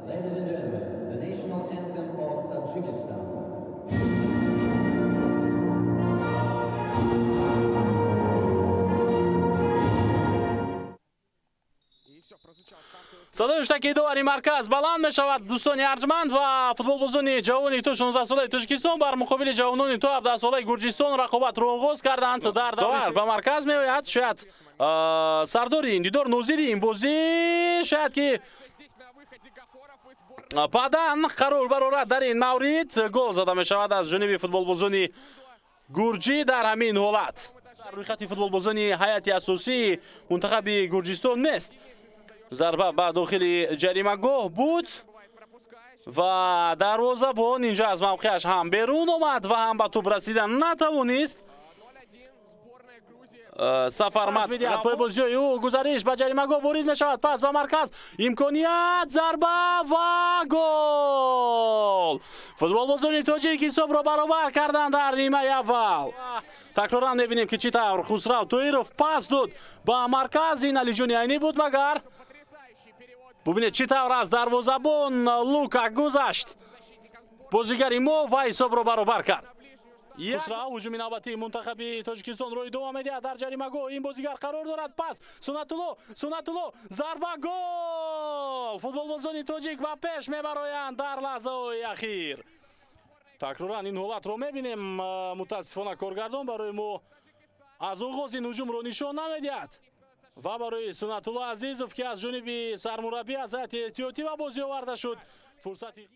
Ladies and gentlemen, the national anthem of Tajikistan. صدایش تاکیدواری مرکز بلند میشود. دوستان ارجمند و فوتبالبازان جوانی تو 16 ساله تاجیکستان بر مقابل جوانان تو 17 ساله گرجستان رقابت رو آغاز کردند. در دور به مرکز میآید. شاید سردار این دیدار نوزیری این بازی شاید که بعداً قرار برآورد در این مورد گل زده می شود از جانب فوتبالبازان گرجی. در همین حالت روی خط فوتبالبازان هیئت اساسی منتخب گرجستان نیست. ضربه به داخل جریمه گاه بود و دروازه‌بان اینجا از موقعش هم بیرون آمد و هم به توپ رسیدن نتوانست. سفرمت میدهد پای بازی او گزارش به جریمه گاه وارد می شود. پس به مرکز امکانیت ضربه و گل. فوتبالبازان تاجیک حساب را برابر کردند در نیمه اول. تکرارا میبینیم که چطور خسرو تویروف پاس داد به مرکز. این علی جون عینی بود مگر ببینید چطور از دروازه‌بان لوکا گذشت. بازیگر ما و حساب را برابر کرد. خسرو هجوم نوبتی منتخب تاجیکستان روی دوم میدهد در جریمه گاه. این بازیگر قرار دارد. پس سنتولو ضربه گل. فوتبالبازان تاجیک به پیش میبرند در لحظه های اخیر. تکرارا این حالت رو میبینیم. متاسفانه کارگردان برای ما از آغاز این هجوم رو نشان نمیدهد و برای سنتولو عزیزوف که از جانب سرمربی از هیئت احتیاطی و بازی آورده شد فرصتی